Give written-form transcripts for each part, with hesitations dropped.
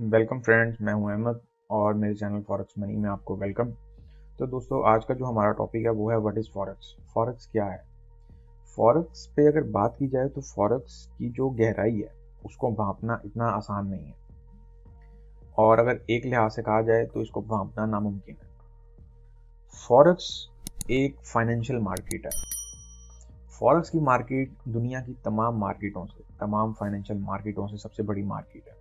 Welcome friends, मैं हूं अहमद और मेरे चैनल फॉरेक्स मनी में आपको वेलकम। तो दोस्तों, आज का जो हमारा टॉपिक है वो है व्हाट इज़ फॉरेक्स। फॉरेक्स क्या है? फॉरेक्स पे अगर बात की जाए तो फॉरेक्स की जो गहराई है उसको भांपना इतना आसान नहीं है, और अगर एक लिहाज से कहा जाए तो इसको भांपना नामुमकिन है। फॉरेक्स एक फाइनेंशियल मार्केट है। फॉरेक्स की मार्केट दुनिया की तमाम मार्केटों से, तमाम फाइनेंशियल मार्केटों से सबसे बड़ी मार्केट है।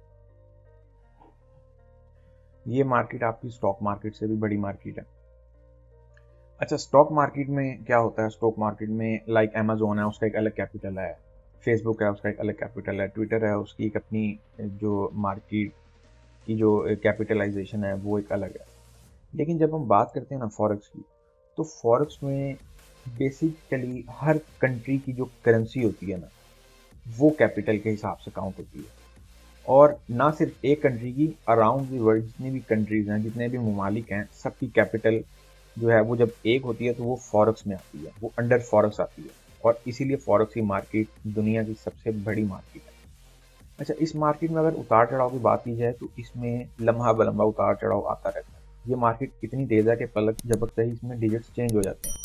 ये मार्केट आपकी स्टॉक मार्केट से भी बड़ी मार्केट है। अच्छा, स्टॉक मार्केट में क्या होता है? स्टॉक मार्केट में लाइक अमेजोन है, उसका एक अलग कैपिटल है। फेसबुक है, उसका एक अलग कैपिटल है। ट्विटर है, उसकी एक अपनी जो मार्केट की जो कैपिटलाइजेशन है वो एक अलग है। लेकिन जब हम बात करते हैं ना फॉरेक्स की, तो फॉरेक्स में बेसिकली हर कंट्री की जो करेंसी होती है ना, वो कैपिटल के हिसाब से काउंट होती है। और ना सिर्फ एक कंट्री की, अराउंड द वर्ल्ड जितनी भी कंट्रीज हैं, जितने भी ममालिक हैं, सबकी कैपिटल जो है वो जब एक होती है तो वो फॉरेक्स में आती है, वो अंडर फॉरेक्स आती है। और इसीलिए फॉरेक्स की मार्केट दुनिया की सबसे बड़ी मार्केट है। अच्छा, इस मार्केट में अगर उतार चढ़ाव की बात की जाए तो इसमें लम्हा बलम्हा उतार चढ़ाव आता रहता है। ये मार्केट इतनी तेज है कि पलक झपकते ही इसमें डिजिट्स चेंज हो जाते हैं।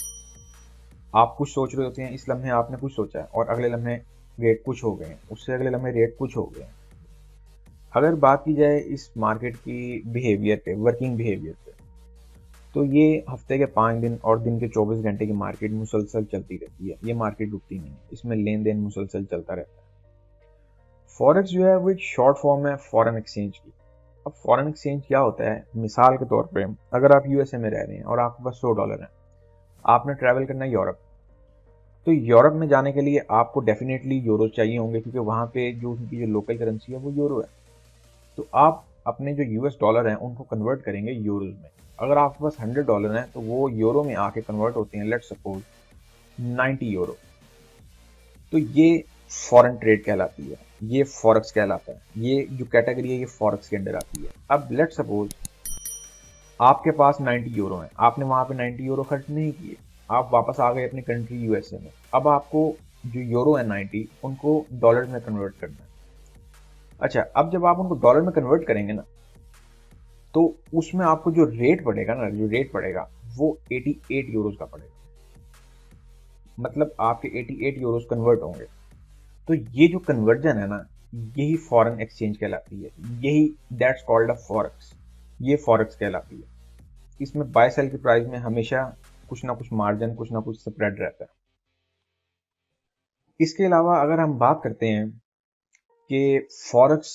आप कुछ सोच रहे होते हैं, इस लम्हे आपने कुछ सोचा है और अगले लम्हे रेट कुछ हो गए हैं, उससे अगले लम्हे रेट कुछ हो गए हैं। अगर बात की जाए इस मार्केट की बिहेवियर पे, वर्किंग बिहेवियर पे, तो ये हफ्ते के 5 दिन और दिन के 24 घंटे की मार्केट मुसलसल चलती रहती है। ये मार्केट रुकती नहीं है, इसमें लेन देन मुसलसल चलता रहता है। फॉरेक्स जो है वो एक शॉर्ट फॉर्म है फॉरेन एक्सचेंज की। अब फॉरेन एक्सचेंज क्या होता है? मिसाल के तौर पे, अगर आप यूएसए में रह रहे हैं और आपके पास $100 है, आपने ट्रैवल करना है यूरोप। तो यूरोप में जाने के लिए आपको डेफिनेटली यूरो चाहिए होंगे, क्योंकि वहाँ पे जो उनकी जो लोकल करेंसी है वो यूरो है। तो आप अपने जो यूएस डॉलर हैं उनको कन्वर्ट करेंगे यूरोज में। अगर आपके पास $100 हैं तो वो यूरो में आके कन्वर्ट होते हैं, लेट्स सपोज 90 यूरो। तो ये फॉरेन ट्रेड कहलाती है, ये फॉरेक्स कहलाता है। ये जो कैटेगरी है ये फॉरेक्स के अंडर आती है। अब लेट्स सपोज आपके पास 90 यूरो हैं, आपने वहां पे 90 यूरो खर्च नहीं किए, आप वापस आ गए अपनी कंट्री यूएसए में। अब आपको जो यूरो है 90, उनको डॉलर में कन्वर्ट करना है। अच्छा, अब जब आप उनको डॉलर में कन्वर्ट करेंगे ना, तो उसमें आपको जो रेट पड़ेगा ना, जो रेट पड़ेगा वो 88 यूरोज का पड़ेगा। मतलब आपके 88 यूरोज कन्वर्ट होंगे। तो ये जो कन्वर्जन है ना, यही फॉरेन एक्सचेंज कहलाती है। यही दैट्स कॉल्ड अ फॉरेक्स। ये फॉरेक्स कहलाती है। इसमें बाय सेल की प्राइस में हमेशा कुछ ना कुछ मार्जिन, कुछ ना कुछ स्प्रेड रहता है। इसके अलावा अगर हम बात करते हैं कि फॉरेक्स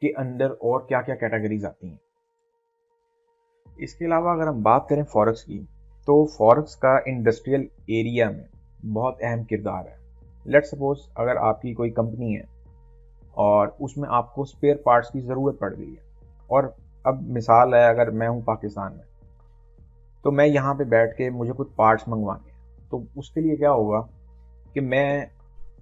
के अंदर और क्या क्या कैटेगरीज आती हैं, इसके अलावा अगर हम बात करें फॉरेक्स की, तो फॉरेक्स का इंडस्ट्रियल एरिया में बहुत अहम किरदार है। लेट्स सपोज अगर आपकी कोई कंपनी है और उसमें आपको स्पेयर पार्ट्स की ज़रूरत पड़ गई है, और अब मिसाल है, अगर मैं हूँ पाकिस्तान में, तो मैं यहाँ पे बैठ के मुझे कुछ पार्ट्स मंगवाने हैं, तो उसके लिए क्या होगा कि मैं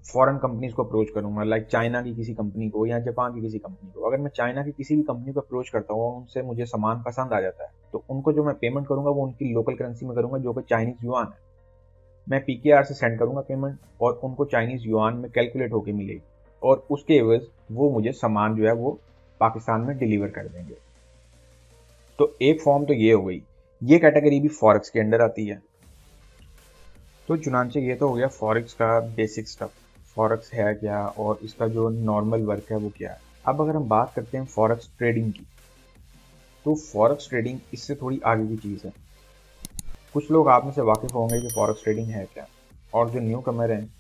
फॉरेन कंपनीज को अप्रोच करूंगा, लाइक चाइना की किसी कंपनी को या जापान की किसी कंपनी को। अगर मैं चाइना की किसी भी कंपनी को अप्रोच करता हूँ और उनसे मुझे सामान पसंद आ जाता है, तो उनको जो मैं पेमेंट करूंगा वो उनकी लोकल करेंसी में करूंगा, जो कि चाइनीज युआन है। मैं पीकेआर से सेंड करूंगा पेमेंट, और उनको चाइनीज युआन में कैलकुलेट होकर मिलेगी, और उसके एवज वो मुझे सामान जो है वो पाकिस्तान में डिलीवर कर देंगे। तो एक फॉर्म तो ये हो गई, ये कैटेगरी भी फॉरेक्स के अंडर आती है। तो चुनांचे ये तो हो गया फॉरेक्स का बेसिक स्टफ, फॉरेक्स है क्या और इसका जो नॉर्मल वर्क है वो क्या है। अब अगर हम बात करते हैं फॉरेक्स ट्रेडिंग की, तो फॉरेक्स ट्रेडिंग इससे थोड़ी आगे की चीज़ है। कुछ लोग आप में से वाकिफ होंगे कि फॉरेक्स ट्रेडिंग है क्या, और जो न्यू कमर हैं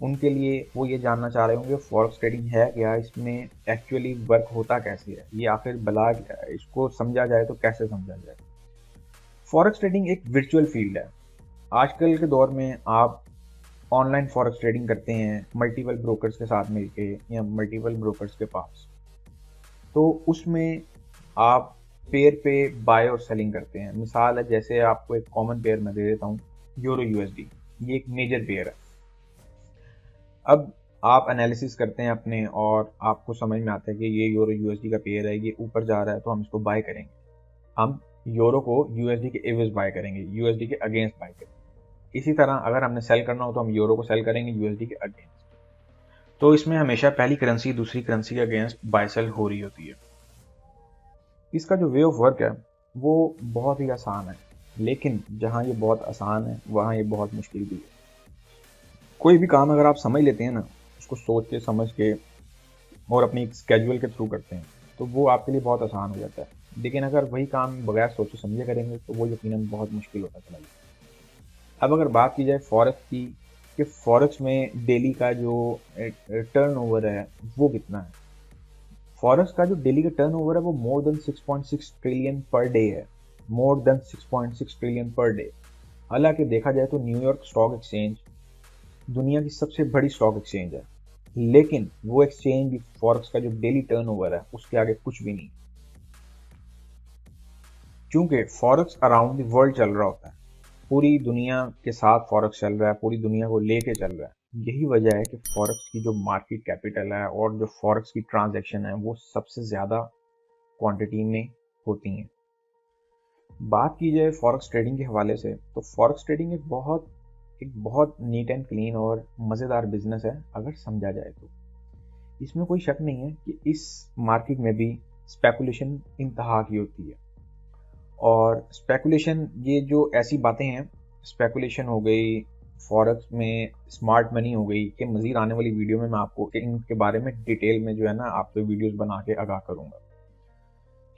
उनके लिए वो ये जानना चाह रहे होंगे फॉरेक्स ट्रेडिंग है क्या, इसमें एक्चुअली वर्क होता कैसे है, ये आखिर बला क्या है, इसको समझा जाए तो कैसे समझा जाए। फॉरेक्स ट्रेडिंग एक वर्चुअल फील्ड है। आजकल के दौर में आप ऑनलाइन फॉरेक्स ट्रेडिंग करते हैं मल्टीपल ब्रोकर्स के साथ मिलके या मल्टीपल ब्रोकर्स के पास। तो उसमें आप पेयर पे बाय और सेलिंग करते हैं। मिसाल है, जैसे आपको एक कॉमन पेयर मैं दे देता हूँ, यूरो यूएसडी, ये एक मेजर पेयर है। अब आप एनालिसिस करते हैं अपने, और आपको समझ में आता है कि ये यूरो यूएसडी का पेयर है, ये ऊपर जा रहा है तो हम इसको बाय करेंगे। हम यूरो को यूएसडी के एवज बाय करेंगे, यूएसडी के अगेंस्ट बाय करेंगे। इसी तरह अगर हमने सेल करना हो तो हम यूरो को सेल करेंगे यूएसडी के अगेंस्ट। तो इसमें हमेशा पहली करेंसी दूसरी करेंसी के अगेंस्ट बाय सेल हो रही होती है। इसका जो वे ऑफ वर्क है वो बहुत ही आसान है, लेकिन जहाँ ये बहुत आसान है वहाँ ये बहुत मुश्किल भी है। कोई भी काम अगर आप समझ लेते हैं ना, उसको सोच के समझ के और अपनी एक स्केड्यूल के थ्रू करते हैं, तो वो आपके लिए बहुत आसान हो जाता है। लेकिन अगर वही काम बगैर सोचे समझे करेंगे तो वो यकीनन बहुत मुश्किल होता चला जाएगा। अब अगर बात की जाए फॉरेक्स की, कि फॉरेक्स में डेली का जो टर्नओवर है वो कितना है। फॉरेक्स का जो डेली का टर्नओवर है वो more than 6.6 trillion per day है, more than 6.6 trillion per day. हालांकि देखा जाए तो न्यूयॉर्क स्टॉक एक्सचेंज दुनिया की सबसे बड़ी स्टॉक एक्सचेंज है, लेकिन वो एक्सचेंज भी फॉरेक्स का जो डेली टर्नओवर है उसके आगे कुछ भी नहीं, क्योंकि फॉरेक्स अराउंड द वर्ल्ड चल रहा होता है। पूरी दुनिया के साथ फॉरेक्स चल रहा है, पूरी दुनिया को लेके चल रहा है। यही वजह है कि फॉरेक्स की जो मार्केट कैपिटल है और जो फॉरेक्स की ट्रांजैक्शन है वो सबसे ज़्यादा क्वांटिटी में होती हैं। बात की जाए फॉरेक्स ट्रेडिंग के हवाले से, तो फॉरेक्स ट्रेडिंग एक बहुत नीट एंड क्लीन और मज़ेदार बिजनेस है अगर समझा जाए तो। इसमें कोई शक नहीं है कि इस मार्केट में भी स्पेकुलेशन इंतहा की होती है। और स्पेकुलेशन, ये जो ऐसी बातें हैं, स्पेकुलेशन हो गई, फॉरेक्स में स्मार्ट मनी हो गई, कि मज़ीद आने वाली वीडियो में मैं आपको इनके बारे में डिटेल में जो है ना आपको वीडियोस बना के आगाह करूँगा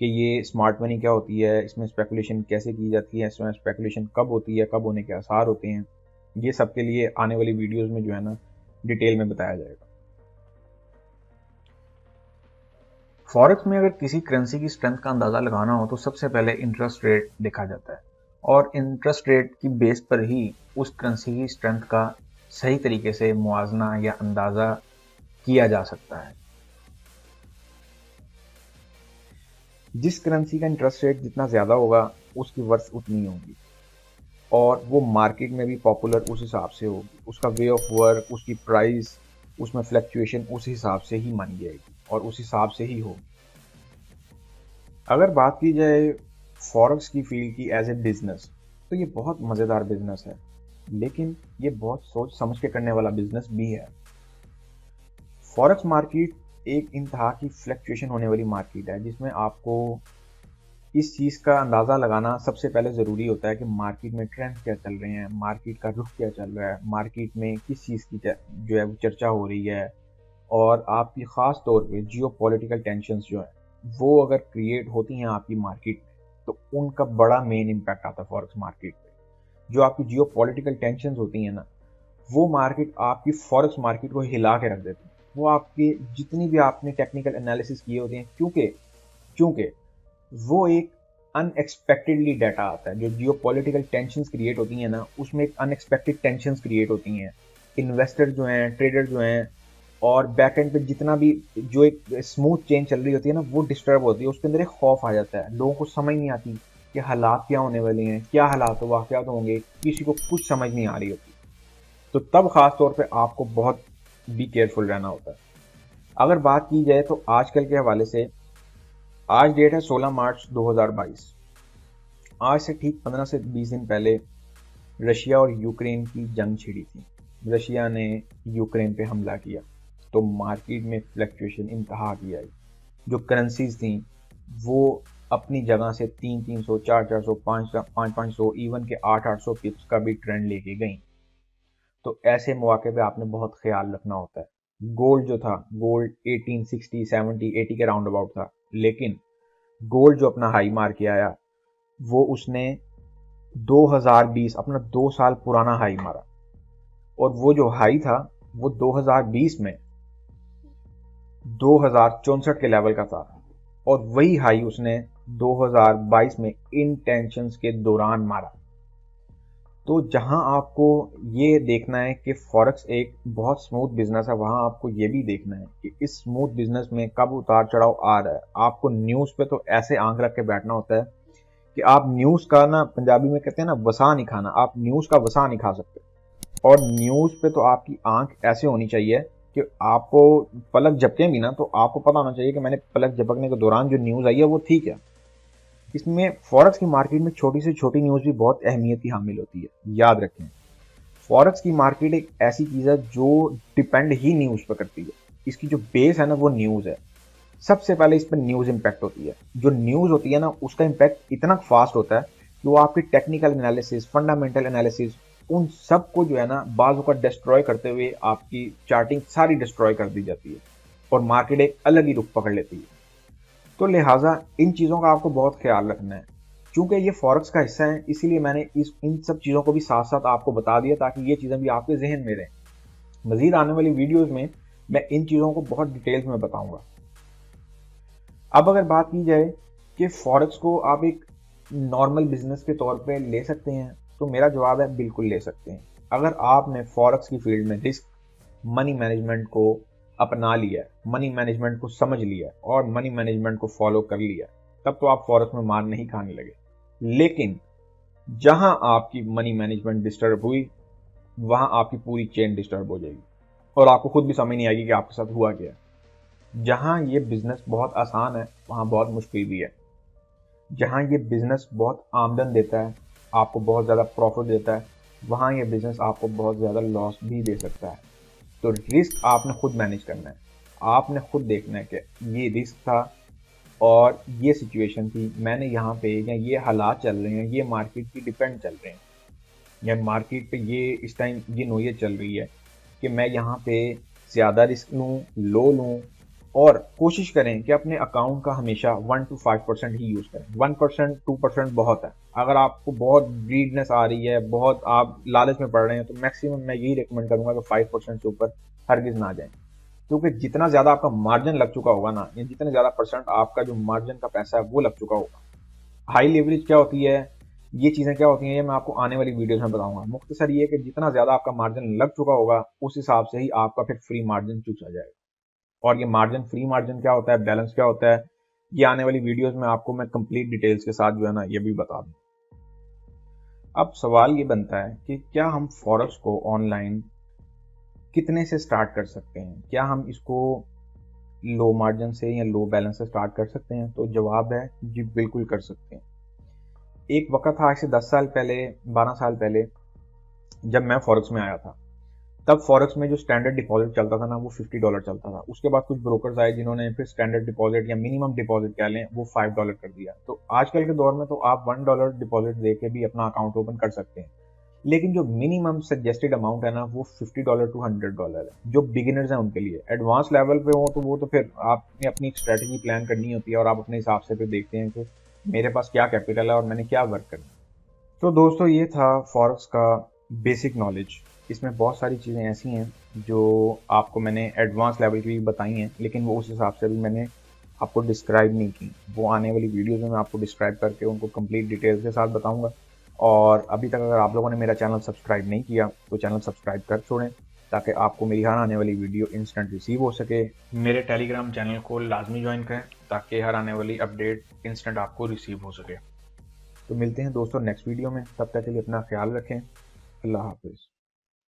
कि ये स्मार्ट मनी क्या होती है, इसमें स्पेकुलेशन कैसे की जाती है, इसमें स्पेकुलेशन कब होती है, कब होने के आसार होते हैं। ये सब के लिए आने वाली वीडियोस में जो है ना डिटेल में बताया जाएगा। फॉरेक्स में अगर किसी करेंसी की स्ट्रेंथ का अंदाज़ा लगाना हो तो सबसे पहले इंटरेस्ट रेट देखा जाता है, और इंटरेस्ट रेट की बेस पर ही उस करेंसी की स्ट्रेंथ का सही तरीके से मुआवजा या अंदाज़ा किया जा सकता है। जिस करेंसी का इंटरेस्ट रेट जितना ज़्यादा होगा उसकी वर्थ उतनी होगी, और वो मार्केट में भी पॉपुलर उस हिसाब से होगी। उसका वे ऑफ वर्क, उसकी प्राइस, उसमें फ्लक्चुएशन उस हिसाब से ही मानी जाएगी और उस हिसाब से ही होगी। अगर बात की जाए फॉरेक्स की फील्ड की एज ए बिजनेस, तो ये बहुत मज़ेदार बिजनेस है, लेकिन ये बहुत सोच समझ के करने वाला बिजनेस भी है। फॉरेक्स मार्केट एक इंतहा की फ्लक्चुएशन होने वाली मार्केट है, जिसमें आपको इस चीज़ का अंदाज़ा लगाना सबसे पहले ज़रूरी होता है कि मार्केट में ट्रेंड क्या चल रहे हैं, मार्केट का रुख क्या चल रहा है, मार्केट में किस चीज़ की जो है वो चर्चा हो रही है, और आपकी ख़ास तौर पे जियो पॉलिटिकल टेंशंस जो है वो अगर क्रिएट होती हैं आपकी मार्केट में, तो उनका बड़ा मेन इम्पैक्ट आता है फॉरेक्स मार्केट पे। जो आपकी जियो पॉलिटिकल टेंशंस होती हैं ना, वो मार्केट आपकी फॉरेक्स मार्केट को हिला के रख देती है। वो आपके जितनी भी आपने टेक्निकल एनालिसिस किए होते हैं, क्योंकि वो एक अनएक्सपेक्टेडली डाटा आता है। जो जियो पॉलिटिकल टेंशंस क्रिएट होती हैं ना, उसमें एक अनएक्सपेक्टेड टेंशंस क्रिएट होती हैं। इन्वेस्टर जो हैं, ट्रेडर जो हैं, और बैक एंड पे जितना भी जो एक स्मूथ चेन चल रही होती है ना, वो डिस्टर्ब होती है। उसके अंदर एक खौफ आ जाता है, लोगों को समझ नहीं आती कि हालात क्या होने वाले हैं, क्या हालात वाक़यात होंगे, किसी को कुछ समझ नहीं आ रही होती। तो तब ख़ास तौर पे आपको बहुत बी केयरफुल रहना होता है। अगर बात की जाए तो आजकल के हवाले से, आज डेट है 16 मार्च 2022। आज से ठीक 15 से 20 दिन पहले रशिया और यूक्रेन की जंग छिड़ी थी। रशिया ने यूक्रेन पे हमला किया, तो मार्केट में फ्लक्चुएशन इंतहा की आई। जो करेंसीज थी वो अपनी जगह से 300, 400, 500, इवन के 800 पिप्स का भी ट्रेंड लेके गई। तो ऐसे मौके पे आपने बहुत ख्याल रखना होता है। गोल्ड जो था, गोल्ड 1860, 70, 80 के राउंड अबाउट था, लेकिन गोल्ड जो अपना हाई मार के आया वो उसने 2020 अपना 2 साल पुराना हाई मारा, और वो जो हाई था वो 2020 में 2064 के लेवल का था, और वही हाई उसने 2022 में इन टेंशंस के दौरान मारा। तो जहां आपको ये देखना है कि फॉरेक्स एक बहुत स्मूथ बिजनेस है, वहां आपको ये भी देखना है कि इस स्मूथ बिजनेस में कब उतार चढ़ाव आ रहा है। आपको न्यूज़ पे तो ऐसे आंख रख के बैठना होता है कि आप न्यूज़ का ना, पंजाबी में कहते हैं ना, वसा नहीं खाना, आप न्यूज़ का वसा नहीं खा सकते। और न्यूज़ पे तो आपकी आंख ऐसे होनी चाहिए कि आपको पलक झपके भी ना तो आपको पता होना चाहिए कि मैंने पलक झपकने के दौरान जो न्यूज़ आई है वो ठीक है। इसमें फॉरेक्स की मार्केट में छोटी से छोटी न्यूज़ भी बहुत अहमियत की हामिल होती है। याद रखें, फॉरेक्स की मार्केट एक ऐसी चीज़ है जो डिपेंड ही न्यूज़ पर करती है। इसकी जो बेस है ना वो न्यूज़ है। सबसे पहले इस पर न्यूज़ इम्पैक्ट होती है। जो न्यूज़ होती है ना, उसका इम्पैक्ट इतना फास्ट होता है कि वो आपकी टेक्निकल एनालिसिस, फंडामेंटल एनालिसिस, उन सब को जो है ना बाजू का डिस्ट्रॉय करते हुए आपकी चार्टिंग सारी डिस्ट्रॉय कर दी जाती है और मार्केट एक अलग ही रुख पकड़ लेती है। तो लिहाजा इन चीज़ों का आपको बहुत ख्याल रखना है। चूंकि ये फॉरेक्स का हिस्सा है, इसीलिए मैंने इन सब चीज़ों को भी साथ साथ आपको बता दिया ताकि ये चीज़ें भी आपके जहन में रहें। मजीद आने वाली वीडियोज़ में मैं इन चीज़ों को बहुत डिटेल्स में बताऊंगा। अब अगर बात की जाए कि फॉरेक्स को आप एक नॉर्मल बिजनेस के तौर पे ले सकते हैं, तो मेरा जवाब है बिल्कुल ले सकते हैं। अगर आपने फॉरेक्स की फील्ड में रिस्क, मनी मैनेजमेंट को अपना लिया है, मनी मैनेजमेंट को समझ लिया है और मनी मैनेजमेंट को फॉलो कर लिया है, तब तो आप फॉरेक्स में मार नहीं खाने लगे। लेकिन जहां आपकी मनी मैनेजमेंट डिस्टर्ब हुई, वहां आपकी पूरी चेन डिस्टर्ब हो जाएगी और आपको खुद भी समझ नहीं आएगी कि आपके साथ हुआ क्या है। जहां ये बिजनेस बहुत आसान है, वहां बहुत मुश्किल भी है। जहां ये बिजनेस बहुत आमदन देता है, आपको बहुत ज़्यादा प्रॉफिट देता है, वहां ये बिजनेस आपको बहुत ज़्यादा लॉस भी दे सकता है। तो रिस्क आपने खुद मैनेज करना है। आपने खुद देखना है कि ये रिस्क था और ये सिचुएशन थी, मैंने यहाँ पे, या ये हालात चल रहे हैं, ये मार्केट की डिपेंड चल रहे हैं, या मार्केट पे ये इस टाइम ये नोयत चल रही है कि मैं यहाँ पे ज़्यादा रिस्क लूँ, लो लूँ। और कोशिश करें कि अपने अकाउंट का हमेशा 1 to 5% ही यूज़ करें। 1%, 2% बहुत है। अगर आपको बहुत ग्रीडनेस आ रही है, बहुत आप लालच में पड़ रहे हैं, तो मैक्सिमम मैं यही रिकमेंड करूंगा कि 5% से ऊपर हरगिज ना जाएं। क्योंकि जितना ज़्यादा आपका मार्जिन लग चुका होगा ना, या जितने ज़्यादा परसेंट आपका जो मार्जिन का पैसा है वो लग चुका होगा। हाई लेवरेज क्या होती है, ये चीज़ें क्या होती हैं, ये मैं आपको आने वाली वीडियोस में बताऊंगा। मुख्तसर ये है कि जितना ज़्यादा आपका मार्जिन लग चुका होगा, उस हिसाब से ही आपका फिर फ्री मार्जिन चूसा जाएगा। और ये मार्जिन, फ्री मार्जिन क्या होता है, बैलेंस क्या होता है, ये आने वाली वीडियोस में आपको मैं कंप्लीट डिटेल्स के साथ जो है ना ये भी बता दूं। अब सवाल ये बनता है कि क्या हम फॉरेक्स को ऑनलाइन कितने से स्टार्ट कर सकते हैं? क्या हम इसको लो मार्जिन से या लो बैलेंस से स्टार्ट कर सकते हैं? तो जवाब है जी, बिल्कुल कर सकते हैं। एक वक्त था, आज से 10 साल पहले, 12 साल पहले, जब मैं फॉरेक्स में आया था, तब फॉरेक्स में जो स्टैंडर्ड डिपॉजिट चलता था ना, वो $50 चलता था। उसके बाद कुछ ब्रोकर्स आए जिन्होंने फिर स्टैंडर्ड डिपॉजिट या मिनिमम डिपॉजिट कह लें, वो $5 कर दिया। तो आजकल के दौर में तो आप $1 डिपॉजिट दे के भी अपना अकाउंट ओपन कर सकते हैं। लेकिन जो मिनिमम सजेस्टेड अमाउंट है ना, वो $50 to $100 है, जो बिगिनर्स हैं उनके लिए। एडवांस लेवल पे हो तो वो तो फिर आपने अपनी एक स्ट्रेटेजी प्लान करनी होती है और आप अपने हिसाब से फिर देखते हैं कि मेरे पास क्या कैपिटल है और मैंने क्या वर्क करना है। तो दोस्तों, ये था फॉरेक्स का बेसिक नॉलेज। इसमें बहुत सारी चीज़ें ऐसी हैं जो आपको मैंने एडवांस लेवल की भी बताई हैं, लेकिन वो उस हिसाब से भी मैंने आपको डिस्क्राइब नहीं की। वो आने वाली वीडियोज़ में मैं आपको डिस्क्राइब करके उनको कंप्लीट डिटेल्स के साथ बताऊंगा। और अभी तक अगर आप लोगों ने मेरा चैनल सब्सक्राइब नहीं किया तो चैनल सब्सक्राइब कर छोड़ें, ताकि आपको मेरी हर आने वाली वीडियो इंस्टेंट रिसीव हो सके। मेरे टेलीग्राम चैनल को लाजमी ज्वाइन करें ताकि हर आने वाली अपडेट इंस्टेंट आपको रिसीव हो सके। तो मिलते हैं दोस्तों नेक्स्ट वीडियो में, तब तक के लिए अपना ख्याल रखें। अल्लाह हाफिज़।